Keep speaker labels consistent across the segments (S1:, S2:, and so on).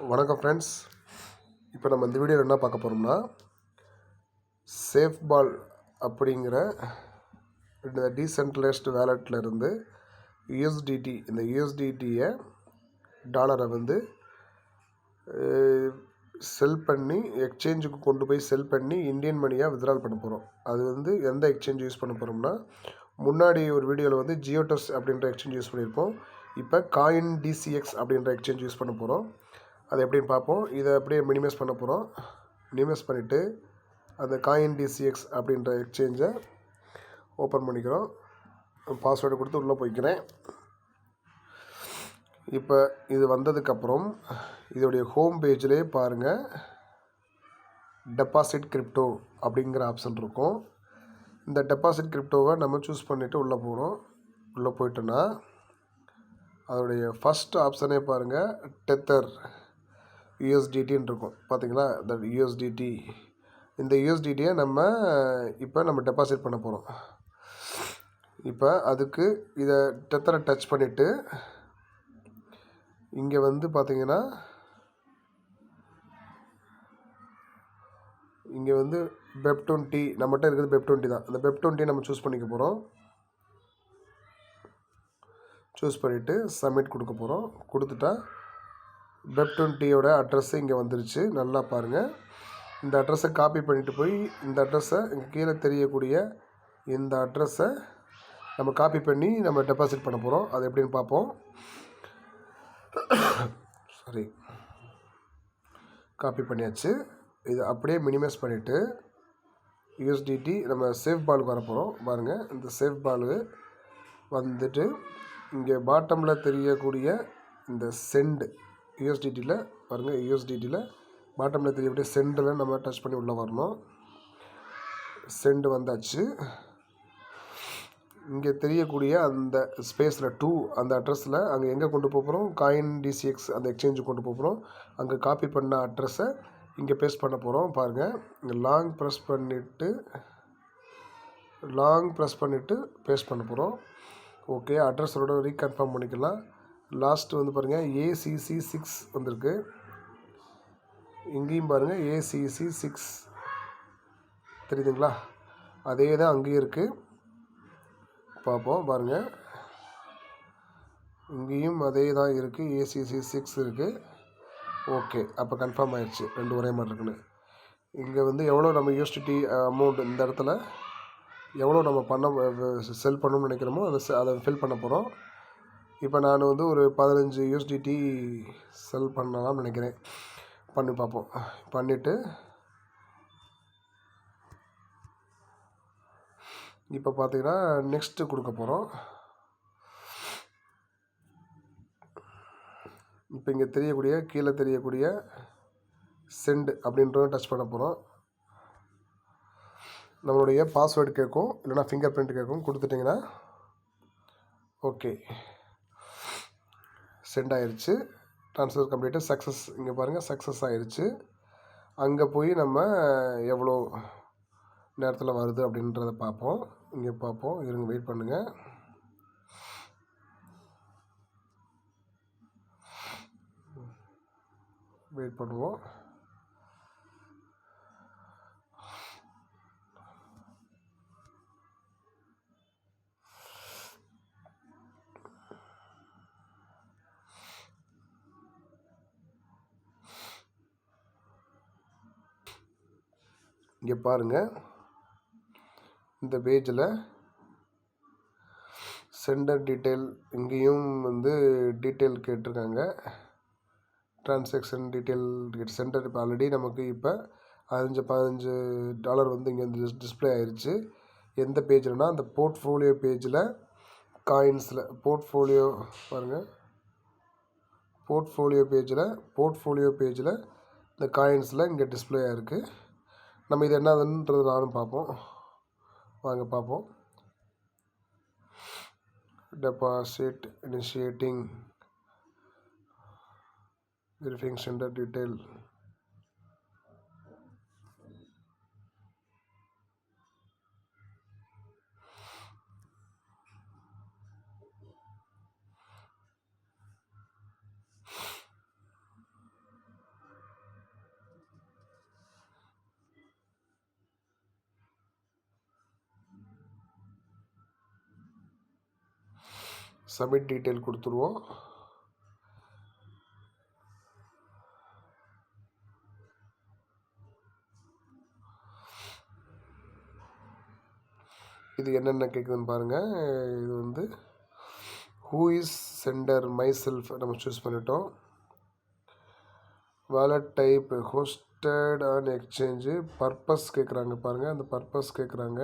S1: வணக்கம் ஃப்ரெண்ட்ஸ். இப்போ நம்ம இந்த வீடியோவில் என்ன பார்க்க போகிறோம்னா, சேஃப்பால் அப்படிங்கிற இந்த டீசென்ட்ரலைஸ்டு வேலெட்டில் இருந்து யூஎஸ்டிடி இந்த யூஎஸ்டிடியை டாலரை வந்து செல் பண்ணி எக்ஸ்சேஞ்சுக்கு கொண்டு போய் செல் பண்ணி இந்தியன் மணியாக வித்ட்ரால் பண்ண போகிறோம். அது வந்து எந்த எக்ஸ்சேஞ்ச் யூஸ் பண்ண போகிறோம்னா, முன்னாடி ஒரு வீடியோவில் வந்து ஜியோடெஸ் அப்படின்ற எக்ஸ்சேஞ்ச் யூஸ் பண்ணியிருப்போம். இப்போ காயின் டிசிஎக்ஸ் அப்படின்ற எக்ஸ்சேஞ்ச் யூஸ் பண்ண போகிறோம். அது எப்படின்னு பார்ப்போம். இதை அப்படியே மினிமைஸ் பண்ண போகிறோம். மினிமைஸ் பண்ணிவிட்டு அந்த காயின் டிசிஎக்ஸ் அப்படின்ற எக்ஸ்சேஞ்சை ஓப்பன் பண்ணிக்கிறோம். பாஸ்வேர்டு கொடுத்து உள்ளே போய்க்கிறேன். இப்போ இது வந்ததுக்கப்புறம் இதோடைய ஹோம் பேஜ்லேயே பாருங்கள், டெபாசிட் கிரிப்டோ அப்படிங்கிற ஆப்ஷன் இருக்கும். இந்த டெபாசிட் கிரிப்டோவை நம்ம சூஸ் பண்ணிவிட்டு உள்ளே போகிறோம். உள்ளே போயிட்டோன்னா அதோடைய ஃபஸ்ட் ஆப்ஷனே பாருங்கள், டெத்தர் யூஎஸ்டிடின்னு இருக்கும். பார்த்தீங்களா, இந்த யூஎஸ்டிடி. இந்த யூஎஸ்டிடியை நம்ம டெபாசிட் பண்ண போகிறோம். இப்போ அதுக்கு இதை டெத்தரை டச் பண்ணிவிட்டு இங்கே வந்து பார்த்தீங்கன்னா, இங்கே வந்து BEP20 நம்மகிட்ட இருக்குது. BEP20 தான். அந்த BEP20 நம்ம சூஸ் பண்ணிக்க போகிறோம். சூஸ் பண்ணிவிட்டு சப்மிட் கொடுக்க போகிறோம். கொடுத்துட்டா BEP20யோட அட்ரஸ்ஸு இங்கே வந்துருச்சு. நல்லா பாருங்கள். இந்த அட்ரஸை காப்பி பண்ணிவிட்டு போய் இந்த அட்ரஸை இங்கே கீழே தெரியக்கூடிய இந்த அட்ரஸை நம்ம காப்பி பண்ணி நம்ம டெபாசிட் பண்ண போகிறோம். அது எப்படின்னு பார்ப்போம். சாரி, காப்பி பண்ணியாச்சு. இது அப்படியே மினிமைஸ் பண்ணிவிட்டு யூஎஸ்டிடி நம்ம சேஃப் பாலுக்கு வர போகிறோம். பாருங்கள், இந்த சேஃப் பாலு வந்துட்டு இங்கே பாட்டமில் தெரியக்கூடிய இந்த சென்டு யூஎஸ்டிடியில் பாருங்கள். யூஎஸ்டிடியில் பாட்டமில் தெரியக்கூடிய சென்டில் நம்ம டச் பண்ணி உள்ளே வரணும். சென்டு வந்தாச்சு. இங்கே தெரியக்கூடிய அந்த ஸ்பேஸில் 2 அந்த அட்ரஸில் அங்கே எங்கே கொண்டு போகிறோம், காயின் டிசிஎக்ஸ் அந்த எக்ஸ்சேஞ்சு கொண்டு போகிறோம். அங்கே காப்பி பண்ண அட்ரஸை இங்கே பேஸ்ட் பண்ண போகிறோம். பாருங்கள், இங்கே லாங் ப்ரெஸ் பண்ணிவிட்டு பேஸ்ட் பண்ண போகிறோம். ஓகே, அட்ரஸோட ரீகன்ஃபார்ம் பண்ணிக்கலாம். லாஸ்ட்டு வந்து பாருங்கள், ACC6 வந்திருக்கு. இங்கேயும் பாருங்கள் ACC6 தெரியுதுங்களா, அதே தான் அங்கேயும் இருக்குது. பார்ப்போம். பாருங்கள், இங்கேயும் அதே தான் இருக்குது. ACC6 இருக்குது. ஓகே, அப்போ கன்ஃபார்ம் ஆயிடுச்சு, ரெண்டு ஒரே மாதிரி இருக்குன்னு. இங்கே வந்து எவ்வளோ நம்ம யூஎஸ்டிடி அமௌண்ட் இந்த இடத்துல எவ்வளோ நம்ம செல் பண்ணணும்னு நினைக்கிறோமோ அதை ஃபில் பண்ண போகிறோம். இப்போ நான் வந்து ஒரு 15 யூஎஸ்டிடி செல் பண்ணலாம்னு நினைக்கிறேன். பண்ணி பார்ப்போம். பண்ணிவிட்டு இப்போ பார்த்தீங்கன்னா நெக்ஸ்ட்டு கொடுக்க போகிறோம். இப்போ இங்கே கீழே தெரியக்கூடிய சென்ட் அப்படின்றத டச் பண்ண போகிறோம். நம்மளுடைய பாஸ்வேர்டு கேட்கும், இல்லைனா ஃபிங்கர் பிரிண்ட் கேட்கும். கொடுத்துட்டிங்கன்னா ஓகே, சென்ட் ஆயிடுச்சு. ட்ரான்ஸ்ஃபர் கம்ப்ளீட்டாக சக்ஸஸ். இங்கே பாருங்கள், சக்ஸஸ் ஆயிடுச்சு. அங்கே போய் நம்ம எவ்வளோ நேரத்தில் வருது அப்படின்றத பார்ப்போம். இங்கே பார்ப்போம். இருங்க, வெயிட் பண்ணுங்கள். வெயிட் பண்ணுவோம். இங்கே பாருங்கள், இந்த பேஜில் சென்டர் டீட்டெயில் இங்கேயும் வந்து டீட்டெயில் கேட்டிருக்காங்க. டிரான்சாக்ஷன் டீட்டெயில் சென்டர் இப்போ ஆல்ரெடி நமக்கு இப்போ $15 வந்து இங்கே டிஸ்பிளே ஆயிடுச்சு. எந்த பேஜில்னா அந்த போர்ட்ஃபோலியோ பேஜில் காயின்ஸில் போர்ட்ஃபோலியோ பாருங்கள், போர்ட்ஃபோலியோ பேஜில் இந்த காயின்ஸில் இங்கே டிஸ்பிளே ஆகிருக்கு. நம்ம இது என்னதுன்றது நானும் பார்ப்போம். வாங்க பார்ப்போம். Deposit initiating verifying centre detail. Submit detail கொடுத்துருவோம். இது என்னென்ன கேட்குதுன்னு பாருங்கள். இது வந்து who is centre my self நம்ம சூஸ் பண்ணிட்டோம். Wallet type hosted on exchange. Purpose கேட்குறாங்க பாருங்கள், அந்த பர்பஸ் கேட்குறாங்க.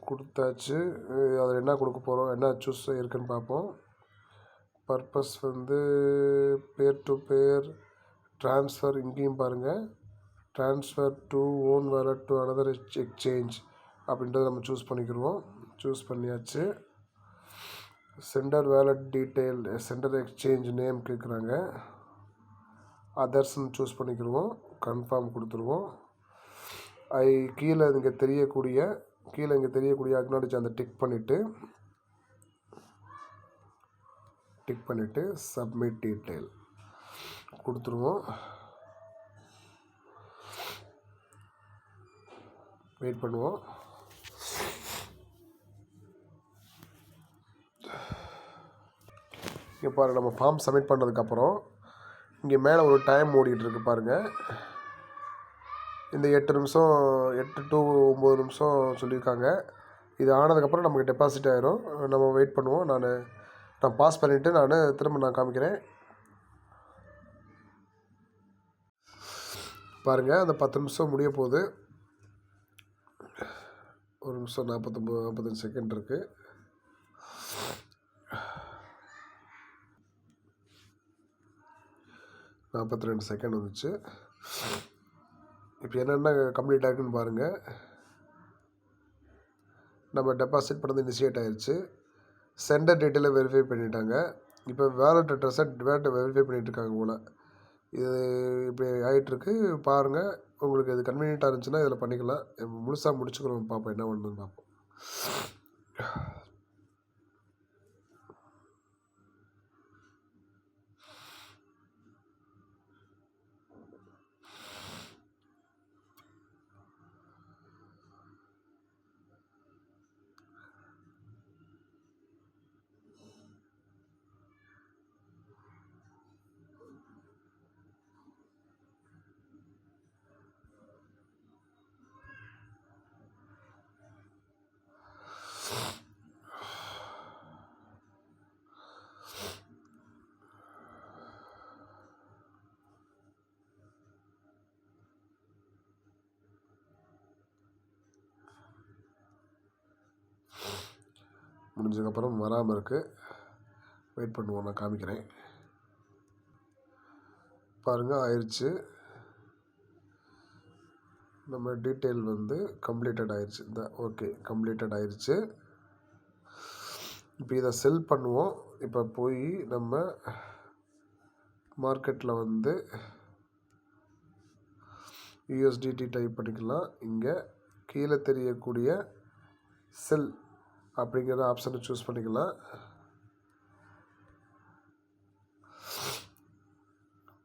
S1: கொடுத்தாச்சு. அதில் என்ன கொடுக்க போகிறோம், என்ன சூஸ் இருக்குன்னு பார்ப்போம். பர்பஸ் வந்து பேர் டு பேர் ட்ரான்ஸ்ஃபர். இங்கேயும் பாருங்கள், transfer to own wallet to another exchange அப்படின்றத நம்ம சூஸ் பண்ணிக்கிடுவோம். சூஸ் பண்ணியாச்சு. Centre wallet detail, centre exchange name கேட்குறாங்க. அதர்ஸ்ன்னு சூஸ் பண்ணிக்கிடுவோம். கன்ஃபார்ம் கொடுத்துருவோம். கீழே இங்கே தெரியக்கூடிய அக்னாலஜ் அந்த டிக் பண்ணிவிட்டு சப்மிட் டீட்டெயில் கொடுத்துருவோம். வெயிட் பண்ணுவோம். இங்கே பாருங்கள், நம்ம ஃபார்ம் சப்மிட் பண்ணதுக்கப்புறம் இங்கே மேலே ஒரு டைம் ஓடிட்டுருக்கு பாருங்கள். இந்த 8 நிமிஷம் 8 to 9 நிமிஷம் சொல்லியிருக்காங்க. இது ஆனதுக்கப்புறம் நமக்கு டெபாசிட் ஆகிரும். நம்ம வெயிட் பண்ணுவோம். நான் பாஸ் பண்ணிவிட்டு திரும்ப நான் காமிக்கிறேன். பாருங்கள், அந்த 10 நிமிஷம் முடிய போகுது. 1 நிமிஷம் 45 செகண்ட் இருக்குது. 42 செகண்ட் வந்துச்சு. இப்போ என்னென்ன கம்ப்ளீட் ஆகிருக்குன்னு பாருங்கள். நம்ம டெபாசிட் பண்ணது இனிஷியேட் ஆகிடுச்சு. சென்டர் டீட்டெயிலை வெரிஃபை பண்ணிட்டாங்க. இப்போ வேலட் அட்ரஸை வெரிஃபை பண்ணிகிட்ருக்காங்க போல். இது இப்படி ஆகிட்டுருக்கு பாருங்கள். உங்களுக்கு இது கன்வீனியண்ட்டாக இருந்துச்சுன்னா இதில் பண்ணிக்கலாம். முழுசாக முடிச்சுக்கிறோம், பார்ப்போம் என்ன பண்ணுன்னு பார்ப்போம். முடிஞ்சதுக்கப்புறம் வராமல் இருக்குது. வெயிட் பண்ணுவோம், நான் காமிக்கிறேன். பாருங்கள், ஆயிடுச்சு. நம்ம டீட்டெயில் வந்து கம்ப்ளீட்டட் ஆயிடுச்சு. இந்த ஓகே கம்ப்ளீட்டட் ஆயிடுச்சு. இப்போ இதை செல் பண்ணுவோம். இப்போ போய் நம்ம மார்க்கெட்டில் வந்து USDT டைப் பண்ணிக்கலாம். இங்கே கீழே தெரியக்கூடிய செல் அப்படிங்கிற ஆப்ஷனை சூஸ் பண்ணிக்கலாம்.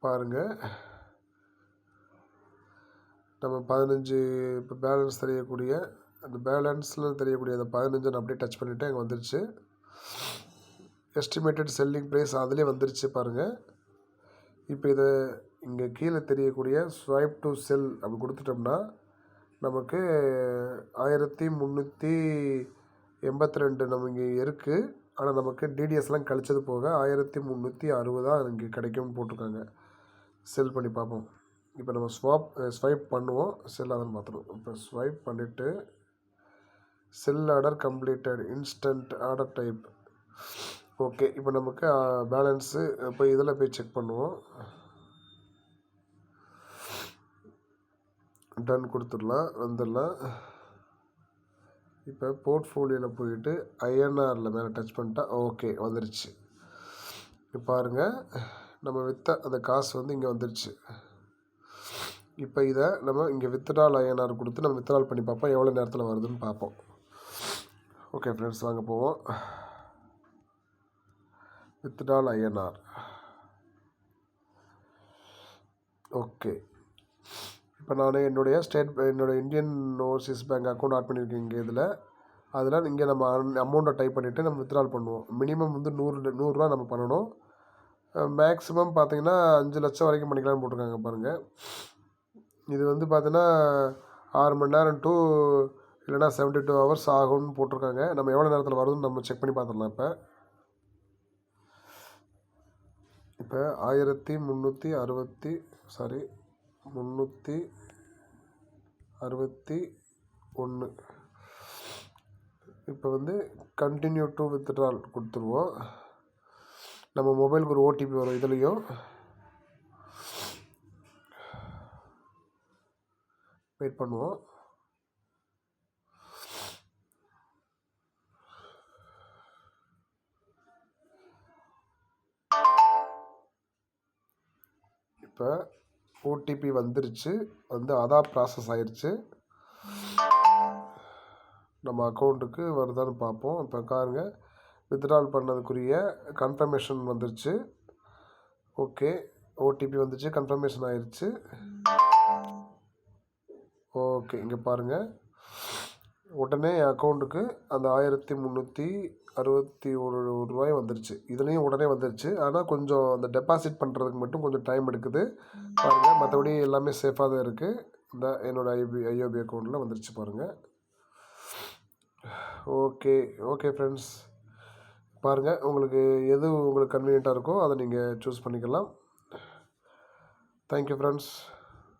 S1: பாருங்கள், நம்ம 15 இப்போ பேலன்ஸ் தெரியக்கூடிய அந்த பேலன்ஸில் தெரியக்கூடிய அந்த 15 அப்படியே டச் பண்ணிவிட்டு அங்கே வந்துருச்சு. எஸ்டிமேட்டட் செல்லிங் ப்ரைஸ் அதிலே வந்துருச்சு பாருங்கள். இப்போ இதை இங்கே கீழே தெரியக்கூடிய ஸ்வைப் டு செல் அப்படி கொடுத்துட்டோம்னா நமக்கு 1382 நம்ம இங்கே இருக்குது. ஆனால் நமக்கு டிடிஎஸ்லாம் கழிச்சது போக 1360 இங்கே கிடைக்கும்னு போட்டிருக்காங்க. செல் பண்ணி பார்ப்போம். இப்போ நம்ம ஸ்வைப் பண்ணுவோம். செல் ஆர்டர் மாற்றணும். இப்போ ஸ்வைப் பண்ணிவிட்டு செல் order completed, instant order type. Okay, இப்போ நமக்கு பேலன்ஸு இப்போ இதில் போய் செக் பண்ணுவோம். டன் கொடுத்துடலாம், வந்துடலாம். இப்போ போர்ட்ஃபோலியோவில் போயிட்டு ஐஎன்ஆரில் மேலே டச் பண்ணிட்டா ஓகே வந்துருச்சு. இப்போ பாருங்கள், நம்ம விற்ற அந்த காசு வந்து இங்கே வந்துருச்சு. இப்போ இதை நம்ம இங்கே வித்ட்ரால் ஐஎன்ஆர் கொடுத்து நம்ம வித்ட்ரால் பண்ணி பார்ப்போம், எவ்வளோ நேரத்தில் வருதுன்னு பார்ப்போம். ஓகே ஃப்ரெண்ட்ஸ், வாங்க போவோம். Withdrawal INR. ஓகே, இப்போ நான் என்னுடைய Indian Overseas Bank account add பண்ணியிருக்கேன். இங்கே இதில் அதில் இங்கே நம்ம அமௌண்ட்டை டைப் பண்ணிவிட்டு நம்ம வித்ட்ரால் பண்ணுவோம். மினிமம் வந்து நூறுரூவா நம்ம பண்ணணும். மேக்ஸிமம் பார்த்தீங்கன்னா 5 லட்சம் வரைக்கும் பண்ணிக்கலாம்னு போட்டிருக்காங்க பாருங்கள். இது வந்து பார்த்தீங்கன்னா 6 மணி நேரம் டு இல்லைனா 72 ஹவர்ஸ் ஆகும்னு போட்டிருக்காங்க. நம்ம எவ்வளோ நேரத்தில் வருதுன்னு நம்ம செக் பண்ணி பார்த்துடலாம். இப்போ 361 இப்போ வந்து கண்டினியூ டு வித்ட்ரால் கொடுத்துருவோம். நம்ம மொபைலுக்கு ஒரு ஓடிபி வரும். இதுலேயும் வெயிட் பண்ணுவோம். இப்போ ஓடிபி வந்துருச்சு, வந்து அதான் ப்ராசஸ் ஆயிடுச்சு. நம்ம அக்கௌண்ட்டுக்கு வருதான்னு பார்ப்போம். இப்போ பாருங்க, வித்ட்ரால் பண்ணதுக்குரிய கன்ஃபர்மேஷன் வந்துருச்சு. ஓகே, ஓடிபி வந்துச்சு, கன்ஃபர்மேஷன் ஆயிடுச்சு. ஓகே, இங்கே பாருங்கள், உடனே என் அக்கௌண்ட்டுக்கு அந்த 1361 ரூபாய் வந்துருச்சு. இதுலேயும் உடனே வந்துருச்சு. ஆனால் கொஞ்சம் அந்த டெபாசிட் பண்ணுறதுக்கு மட்டும் கொஞ்சம் டைம் எடுக்குது பாருங்கள். மற்றபடி எல்லாமே சேஃபாக தான் இருக்குது. இந்த என்னோடய ஐஓபி அக்கௌண்ட்டில் வந்துருச்சு பாருங்கள். ஓகே ஃப்ரெண்ட்ஸ், பாருங்கள், உங்களுக்கு எது உங்களுக்கு கன்வீனியண்ட்டாக இருக்கோ அதை நீங்கள் சூஸ் பண்ணிக்கலாம். Thank you friends.